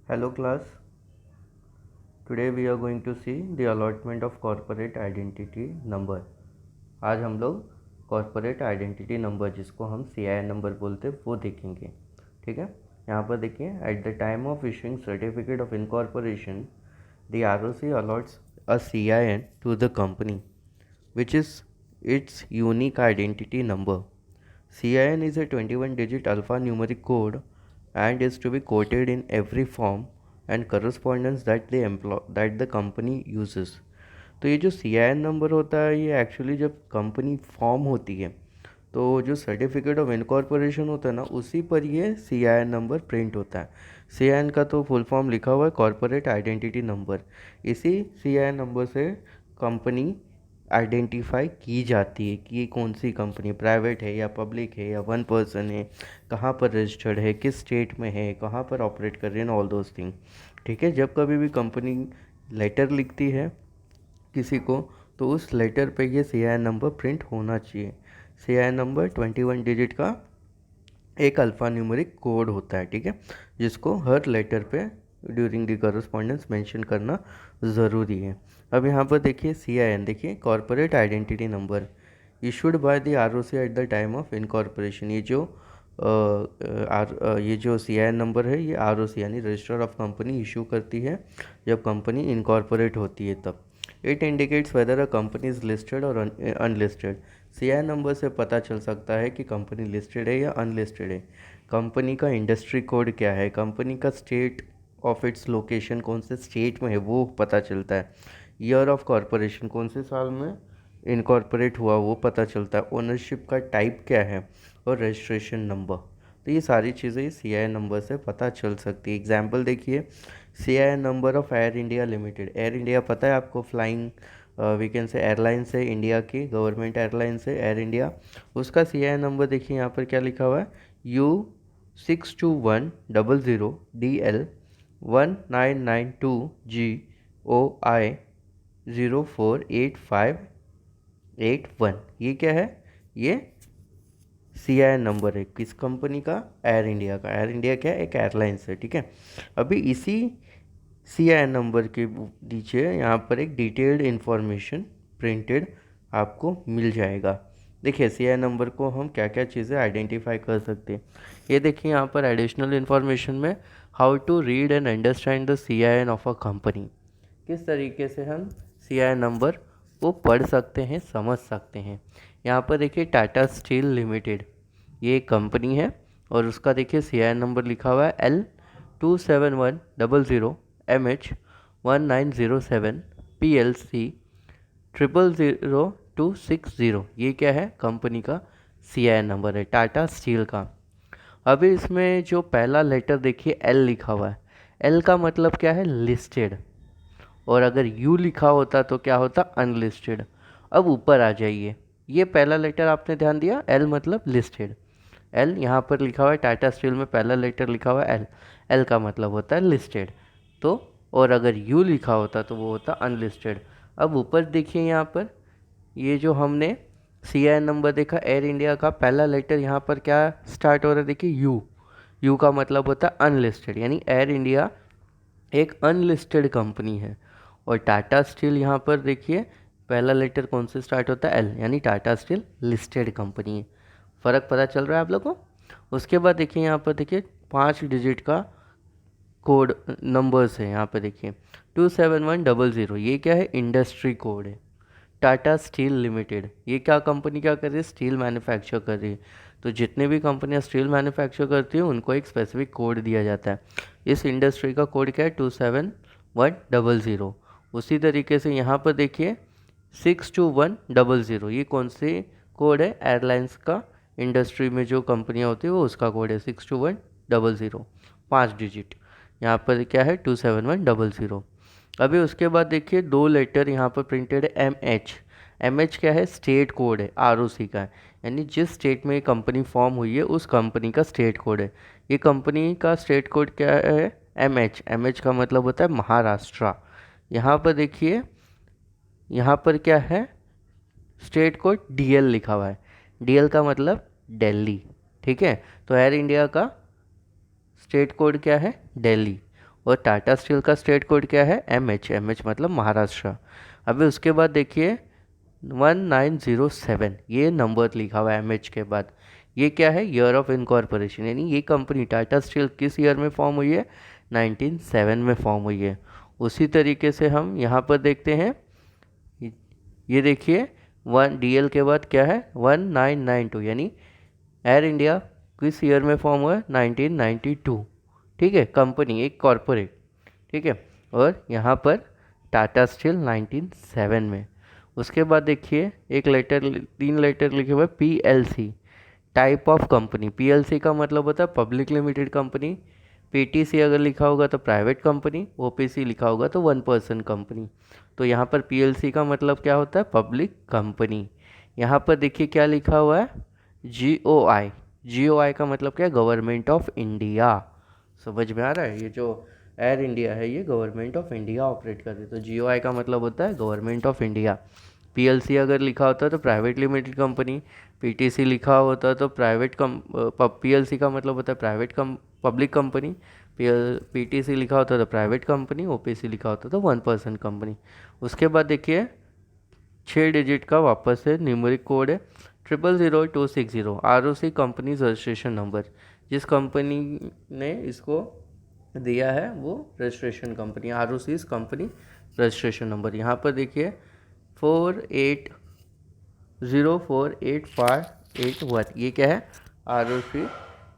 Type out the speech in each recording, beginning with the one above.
Hello class, today we are going to see the allotment of corporate identity number. आज हम लोग corporate identity number जिसको हम CIN number बोलते हैं वो देखेंगे. ठीक है, यहाँ पर देखिए at the time of issuing certificate of incorporation the ROC allots a CIN to the company which is its unique identity number. CIN is a 21-digit alphanumeric code and is to be quoted in every form and correspondence that the company uses. तो ये जो CIN number होता है ये actually जब company form होती है तो जो सर्टिफिकेट ऑफ इनकॉर्पोरेशन होता है ना उसी पर ये CIN नंबर प्रिंट होता है. CIN का तो फुल फॉर्म लिखा हुआ है कॉर्पोरेट आइडेंटिटी नंबर. इसी CIN नंबर से कंपनी आइडेंटिफाई की जाती है कि ये कौन सी कंपनी प्राइवेट है या पब्लिक है या वन पर्सन है, कहाँ पर रजिस्टर्ड है, किस स्टेट में है, कहाँ पर ऑपरेट कर रही है, ऑल दोज थिंग. ठीक है, जब कभी भी कंपनी लेटर लिखती है किसी को तो उस लेटर पे ये CIN नंबर प्रिंट होना चाहिए. CIN नंबर 21 डिजिट का एक अल्फ़ा न्यूमेरिक कोड होता है. ठीक है, जिसको हर लेटर पे ड्यूरिंग द करस्पॉन्डेंस मेंशन करना ज़रूरी है. अब यहाँ पर देखिए CIN, देखिए corporate identity number issued by the ROC at the time of incorporation. ये जो CIN नंबर है ये ROC यानी रजिस्टर ऑफ कंपनी इशू करती है जब कंपनी इनकॉर्पोरेट होती है तब. It indicates weather a company is listed और अनलिस्टेड. CIN नंबर से पता चल सकता है कि कंपनी लिस्टेड है या अनलिस्टेड है. कंपनी का इंडस्ट्री कोड क्या है, कंपनी का स्टेट ऑफ इट्स लोकेशन कौन से स्टेट में है वो पता चलता है. ईयर ऑफ कॉरपोरेशन कौन से साल में इनकॉर्पोरेट हुआ वो पता चलता है. ओनरशिप का टाइप क्या है और रजिस्ट्रेशन नंबर. तो ये सारी चीज़ें CIN नंबर से पता चल सकती है. एग्जाम्पल देखिए CIN number of Air India limited. Air India पता है आपको, flying we can say airlines है इंडिया की, गवर्नमेंट एयरलाइंस है एयर इंडिया. उसका CIN नंबर देखिए यहाँ पर क्या लिखा हुआ है, U621000DL 1992GOI 048581. ये क्या है, ये CIN नंबर है किस कंपनी का, एयर इंडिया का. एयर इंडिया क्या है, एक एयरलाइंस है. ठीक है, अभी इसी CIN नंबर के नीचे यहाँ पर एक डिटेल्ड इन्फॉर्मेशन प्रिंटेड आपको मिल जाएगा. देखिए CIN नंबर को हम क्या क्या चीज़ें आइडेंटिफाई कर सकते हैं. ये देखिए यहाँ पर एडिशनल इन्फॉर्मेशन में how to read and understand the CIN of a company. किस तरीके से हम CIN नंबर को पढ़ सकते हैं, समझ सकते हैं. यहाँ पर देखिए टाटा स्टील लिमिटेड ये एक कंपनी है और उसका देखिए CIN नंबर लिखा हुआ है L27100MH1907 PLC 000260. ये क्या है, कंपनी का CIN नंबर है टाटा स्टील का. अभी इसमें जो पहला लेटर देखिए L लिखा हुआ है, L का मतलब क्या है, लिस्टेड. और अगर U लिखा होता तो क्या होता, अनलिस्टेड. अब ऊपर आ जाइए, ये पहला लेटर आपने ध्यान दिया, L मतलब लिस्टेड. L यहाँ पर लिखा हुआ है टाटा स्टील में पहला लेटर लिखा हुआ है L. L का मतलब होता है लिस्टेड. तो और अगर U लिखा होता तो वो होता अनलिस्टेड. अब ऊपर देखिए यहाँ पर ये जो हमने CIN नंबर देखा एयर इंडिया का, पहला लेटर यहाँ पर क्या स्टार्ट हो रहा है, देखिए U. U का मतलब होता है अनलिस्टेड, यानी एयर इंडिया एक अनलिस्टेड कंपनी है. और टाटा स्टील यहाँ पर देखिए पहला लेटर कौन से स्टार्ट होता है, L, यानी टाटा स्टील लिस्टेड कंपनी है. फ़र्क पता चल रहा है आप लोगों को. उसके बाद देखिए यहाँ पर देखिए 5 डिजिट का कोड नंबर्स है. यहाँ पर देखिए 27100, ये क्या है, इंडस्ट्री कोड है. टाटा स्टील लिमिटेड, ये क्या कंपनी क्या कर रही है, स्टील मैन्युफैक्चर कर रही है. तो जितने भी कंपनियां स्टील मैन्युफैक्चर करती हैं उनको एक स्पेसिफिक कोड दिया जाता है. इस इंडस्ट्री का कोड क्या है, 27100. उसी तरीके से यहाँ पर देखिए 62100, ये कौन से कोड है, एयरलाइंस का इंडस्ट्री में जो कंपनियाँ होती है वो उसका कोड है 62100, 5 डिजिट. यहाँ पर क्या है 27100. अभी उसके बाद देखिए 2 लेटर यहाँ पर प्रिंटेड है MH. MH क्या है, स्टेट कोड है, ROC का है, यानी जिस स्टेट में ये कंपनी फॉर्म हुई है उस कंपनी का स्टेट कोड है. ये कंपनी का स्टेट कोड क्या है, MH. MH का मतलब होता है महाराष्ट्र. यहाँ पर देखिए यहाँ पर क्या है, स्टेट कोड DL लिखा हुआ है. DL का मतलब दिल्ली. ठीक है, तो एयर इंडिया का स्टेट कोड क्या है, दिल्ली. और टाटा स्टील का स्टेट कोड क्या है, MH। MH मतलब महाराष्ट्र। अभी उसके बाद देखिए 1907 ये नंबर लिखा हुआ है MH के बाद। ये क्या है, ईयर ऑफ इनकॉर्पोरेशन, यानी ये कंपनी टाटा स्टील किस ईयर में फॉर्म हुई है, 1907 में फॉर्म हुई है। उसी तरीके से हम यहाँ पर देखते हैं, ये देखिए 1 DL के बाद क्या है 1992, यानी एयर इंडिया किस ईयर में फॉर्म हुआ है, 1992। ठीक है, कंपनी एक कॉरपोरेट। ठीक है, और यहाँ पर टाटा स्टील 1907 में। उसके बाद देखिए एक लेटर, 3 लेटर लिखे हुए PLC, type of company. PLC का मतलब होता है पब्लिक लिमिटेड कंपनी। PTC अगर लिखा होगा तो प्राइवेट कंपनी, OPC लिखा होगा तो 1 पर्सन कंपनी। तो यहाँ पर PLC का मतलब क्या होता है, पब्लिक कंपनी। यहाँ पर देखिए क्या लिखा हुआ है, GOI। GOI का मतलब क्या है, गवर्नमेंट ऑफ इंडिया। समझ में आ रहा है, ये जो एयर इंडिया है ये गवर्नमेंट ऑफ इंडिया ऑपरेट कर रही है, तो GOI का मतलब होता है गवर्नमेंट ऑफ इंडिया। PLC अगर लिखा होता है तो प्राइवेट लिमिटेड कंपनी, PTC लिखा होता है तो प्राइवेट PLC का मतलब होता है प्राइवेट पब्लिक कंपनी, PTC लिखा होता है तो प्राइवेट कंपनी, OPC लिखा होता है तो 1 पर्सन कंपनी। उसके बाद देखिए 6 डिजिट का वापस से न्यूमेरिक कोड है 000260, ROC कंपनी रजिस्ट्रेशन नंबर। जिस कंपनी ने इसको दिया है वो रजिस्ट्रेशन कंपनी, ROC इस कंपनी रजिस्ट्रेशन नंबर। यहाँ पर देखिए 48048581, ये क्या है, ROC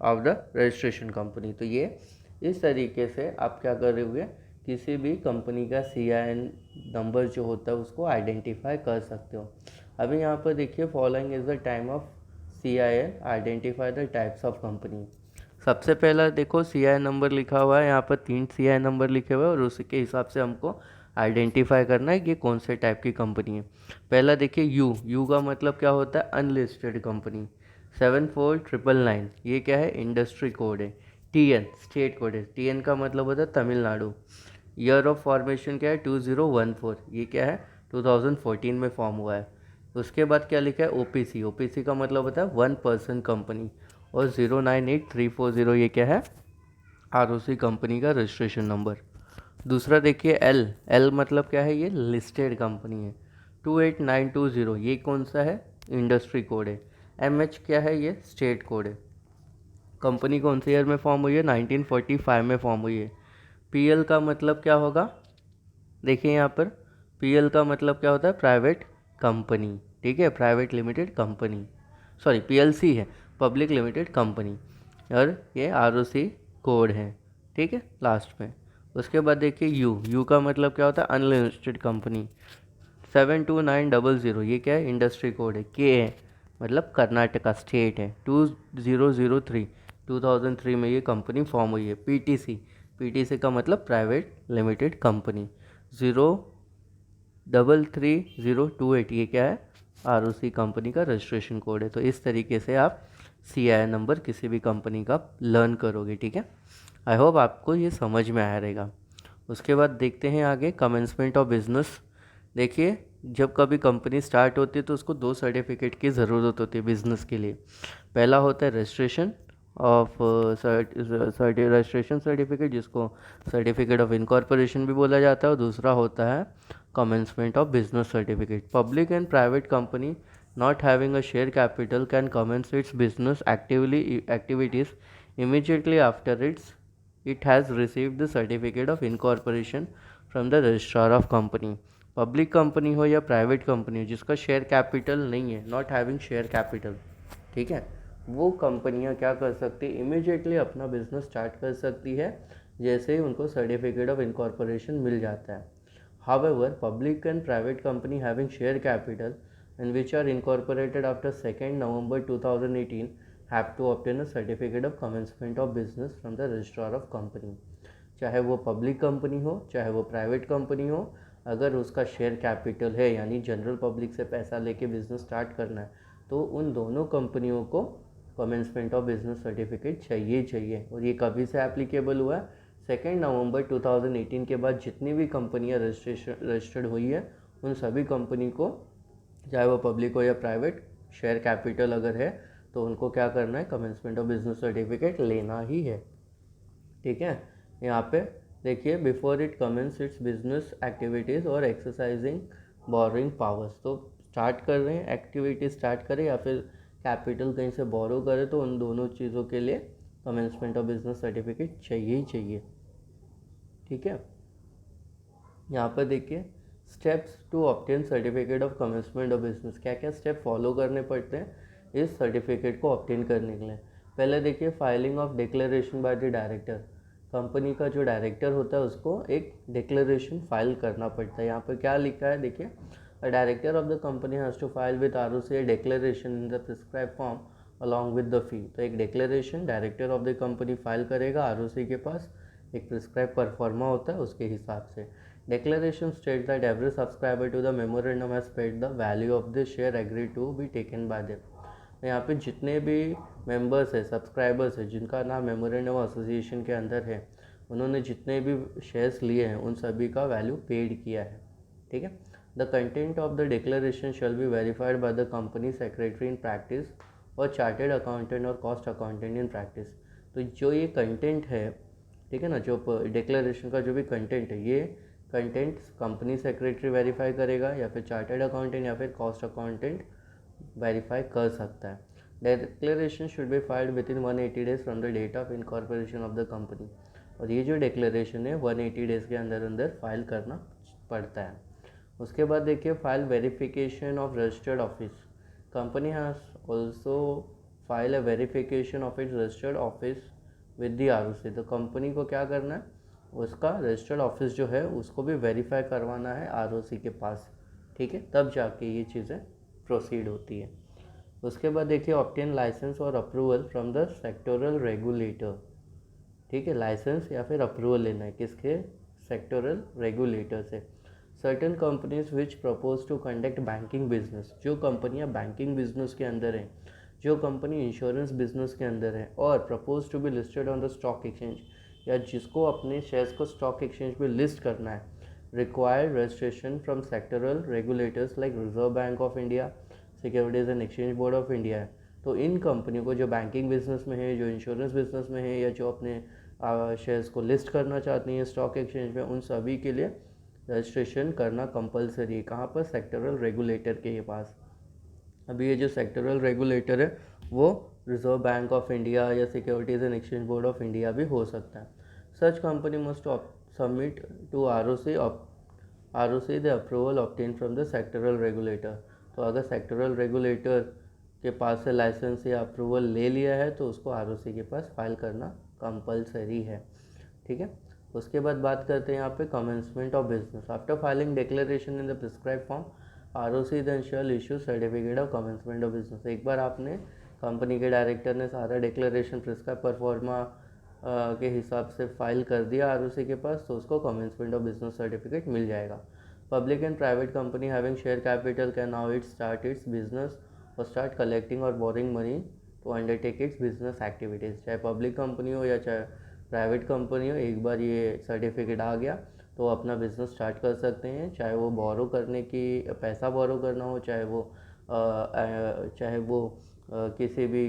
of the registration company. तो ये इस तरीके से आप क्या करोगे, किसी भी कंपनी का CIN नंबर जो होता है उसको आइडेंटिफाई कर सकते हो। अभी यहाँ पर देखिए following is the time of CIN, identify the types of company. सबसे पहला देखो CIN नंबर लिखा हुआ है, यहाँ पर 3 CIN नंबर लिखे हुए हैं और उसी के हिसाब से हमको आइडेंटिफाई करना है कि कौन से टाइप की कंपनी है। पहला देखिए यू का मतलब क्या होता है, अनलिस्टेड कंपनी। 74999 ये क्या है, इंडस्ट्री कोड है। TN स्टेट कोड है, TN का मतलब होता है तमिलनाडु। ईयर ऑफ फॉर्मेशन क्या है, 2014, ये क्या है 2014 में फॉर्म हुआ है। उसके बाद क्या लिखा है, OPC। OPC का मतलब होता है 1 पर्सन कंपनी। और 098340 ये क्या है, ROC कंपनी का रजिस्ट्रेशन नंबर। दूसरा देखिए L मतलब क्या है, ये लिस्टेड कंपनी है। 28920 ये कौन सा है, इंडस्ट्री कोड है। MH क्या है, ये स्टेट कोड है। कंपनी कौन से ईयर में फॉर्म हुई है, 1945 में फॉर्म हुई है। PL का मतलब क्या होगा, देखिए यहाँ पर PL का मतलब क्या होता है, प्राइवेट कंपनी। ठीक है, private limited company, sorry PLC है पब्लिक लिमिटेड कंपनी, और ये ROC कोड है। ठीक है, लास्ट में। उसके बाद देखिए यू का मतलब क्या होता है, अनलिस्टेड कंपनी। 72900 ये क्या है, इंडस्ट्री कोड है। के है मतलब कर्नाटका स्टेट है। 2003 2003 में ये कंपनी फॉर्म हुई है। PTC का मतलब प्राइवेट लिमिटेड कंपनी। 0333028 ये क्या है, ROC कंपनी का रजिस्ट्रेशन कोड है। तो इस तरीके से आप CIN नंबर किसी भी कंपनी का लर्न करोगे। ठीक है, आई होप आपको ये समझ में आया रहेगा। उसके बाद देखते हैं आगे कमेंसमेंट ऑफ बिजनेस। देखिए जब कभी कंपनी स्टार्ट होती है तो उसको 2 सर्टिफिकेट की ज़रूरत होती है बिज़नेस के लिए। पहला होता है रजिस्ट्रेशन ऑफ रजिस्ट्रेशन सर्टिफिकेट, जिसको सर्टिफिकेट ऑफ इनकॉर्पोरेशन भी बोला जाता है, और दूसरा होता है commencement of business certificate. Public and private company not having a share capital can commence its business activities immediately after it has received the certificate of incorporation from the registrar of company। Public company हो या private company हो जिसका share capital नहीं है, not having share capital, ठीक है, वो कंपनियां क्या कर सकती है, इमीडिएटली अपना बिजनेस स्टार्ट कर सकती है जैसे ही उनको सर्टिफिकेट ऑफ इनकॉर्पोरेशन मिल जाता है। However public and private company having share capital and which are incorporated after 2nd November 2018 have to obtain a certificate of commencement of business from the registrar of company। चाहे वो public company हो चाहे वो private company हो, अगर उसका share capital है यानी जनरल पब्लिक से पैसा लेके बिजनेस स्टार्ट करना है तो उन दोनों कंपनियों को कमेंसमेंट ऑफ बिजनेस सर्टिफिकेट चाहिए। और ये कभी से एप्लीकेबल हुआ है, 2 नवंबर 2018 के बाद जितनी भी कंपनियां रजिस्टर्ड हुई है उन सभी कंपनी को, चाहे वो पब्लिक हो या प्राइवेट, शेयर कैपिटल अगर है तो उनको क्या करना है, कमेंसमेंट ऑफ बिजनेस सर्टिफिकेट लेना ही है। ठीक है, यहाँ पे देखिए before it commences its business activities और एक्सरसाइजिंग बोरोइंग पावर्स, तो स्टार्ट कर रहे हैं एक्टिविटी स्टार्ट करें या फिर कैपिटल कहीं से बोरो करें, तो उन दोनों चीज़ों के लिए कमेंसमेंट ऑफ बिजनेस सर्टिफिकेट चाहिए ही चाहिए। ठीक है, यहाँ पर देखिए steps to obtain certificate of commencement of business, क्या क्या स्टेप फॉलो करने पड़ते हैं इस सर्टिफिकेट को ऑब्टेन करने के लिए। पहले देखिए filing of declaration by the director, company का जो डायरेक्टर होता है उसको एक डिक्लेरेशन फाइल करना पड़ता है। यहाँ पर क्या लिखा है देखिए, a director of the company has to file with ROC a declaration in the prescribe form along with the fee. तो एक declaration director of the company file करेगा ROC के पास, एक प्रिस्क्राइब परफॉर्मा होता है उसके हिसाब से। Declaration states that every subscriber to the memorandum has paid the value of the share agreed to be taken by them। यहाँ पे जितने भी मेंबर्स है, सब्सक्राइबर्स है, जिनका नाम मेमोरेंडम एसोसिएशन के अंदर है, उन्होंने जितने भी शेयर्स लिए हैं उन सभी का वैल्यू पेड किया है। ठीक है, the content of the declaration shall be verified by the company secretary in practice और चार्टेड अकाउंटेंट और कॉस्ट अकाउंटेंट इन प्रैक्टिस। तो जो ये कंटेंट है, ठीक है ना, जो डिक्लेरेशन का जो भी कंटेंट है, ये कंटेंट कंपनी सेक्रेटरी वेरीफाई करेगा या फिर चार्टर्ड अकाउंटेंट या फिर कॉस्ट अकाउंटेंट वेरीफाई कर सकता है। Declaration should be filed with in 180 days from the date of incorporation of the company, और ये जो डिक्लेरेशन है 180 डेज़ के अंदर अंदर फाइल करना पड़ता है। उसके बाद देखिए file verification of registered office, company has also file a verification of its registered office with the ROC। तो कंपनी को क्या करना है, उसका रजिस्टर्ड ऑफिस जो है उसको भी वेरीफाई करवाना है ROC के पास। ठीक है, तब जाके ये चीज़ें प्रोसीड होती है। उसके बाद देखिए ऑब्टेन लाइसेंस और approval from the sectoral regulator. ठीक है, लाइसेंस या फिर अप्रूवल लेना है किसके, सेक्टोरल रेगुलेटर से। Certain companies which propose to conduct banking business, जो कंपनियां बैंकिंग बिजनेस के अंदर हैं, जो कंपनी इंश्योरेंस बिजनेस के अंदर है और propose to be listed on the stock exchange, या जिसको अपने शेयर्स को स्टॉक एक्सचेंज पे लिस्ट करना है, required registration from sectoral regulators like reserve Bank of India, securities and Exchange Board of India है। तो इन कंपनियों को जो बैंकिंग बिजनेस में है, जो इंश्योरेंस बिजनेस में है, या जो अपने शेयर्स को लिस्ट करना चाहती हैं स्टॉक एक्सचेंज में, उन सभी के लिए रजिस्ट्रेशन करना कंपलसरी है। कहाँ पर, सेक्टरल रेगुलेटर के पास। अभी ये जो सेक्टरल रेगुलेटर है वो रिजर्व बैंक ऑफ इंडिया या Securities and Exchange Board of India भी हो सकता है। Such company must submit to ROC the approval obtain from the sectoral regulator. तो अगर सेक्टरल रेगुलेटर के पास से लाइसेंस या अप्रूवल ले लिया है तो उसको ROC के पास फाइल करना कंपलसरी है। ठीक है, उसके बाद बात करते हैं यहाँ पे commencement of business. After filing declaration in the prescribe form ROC then shall issue certificate of commencement of business. एक बार आपने कंपनी के डायरेक्टर ने सारा डिक्लेरेशन प्रिस्क्राइब परफॉर्मा के हिसाब से फाइल कर दिया ROC के पास, तो उसको कमेंसमेंट ऑफ बिजनेस सर्टिफिकेट मिल जाएगा। Public and private company having share capital can now it start its business और स्टार्ट कलेक्टिंग और borrowing money to undertake its business activities. चाहे पब्लिक कंपनी हो या चाहे प्राइवेट कंपनी हो, एक बार ये सर्टिफिकेट आ गया तो अपना बिज़नेस स्टार्ट कर सकते हैं। चाहे वो बोरो करने की पैसा बोरो करना हो, चाहे वो किसी भी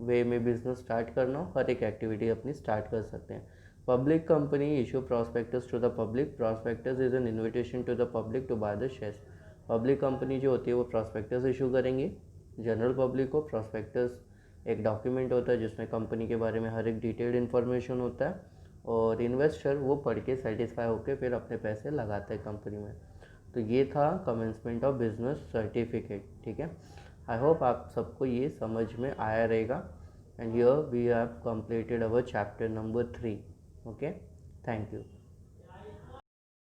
वे में बिजनेस स्टार्ट करना हो, हर एक एक्टिविटी अपनी स्टार्ट कर सकते हैं। Public company issue prospectus to the public. Prospectus is an invitation to the public to buy the shares. Public company जो होती है वो प्रॉस्पेक्टस इशू करेंगी जनरल पब्लिक को। प्रॉस्पेक्टस एक डॉक्यूमेंट होता है जिसमें कंपनी के बारे में हर एक डिटेल्ड इन्फॉर्मेशन होता है, और इन्वेस्टर वो पढ़ के सेटिस्फाई होकर फिर अपने पैसे लगाते हैं कंपनी में। तो ये था कमेंसमेंट ऑफ बिजनेस सर्टिफिकेट। ठीक है, आई होप आप सबको ये समझ में आया रहेगा। And here we have completed our chapter number 3। Okay, thank you.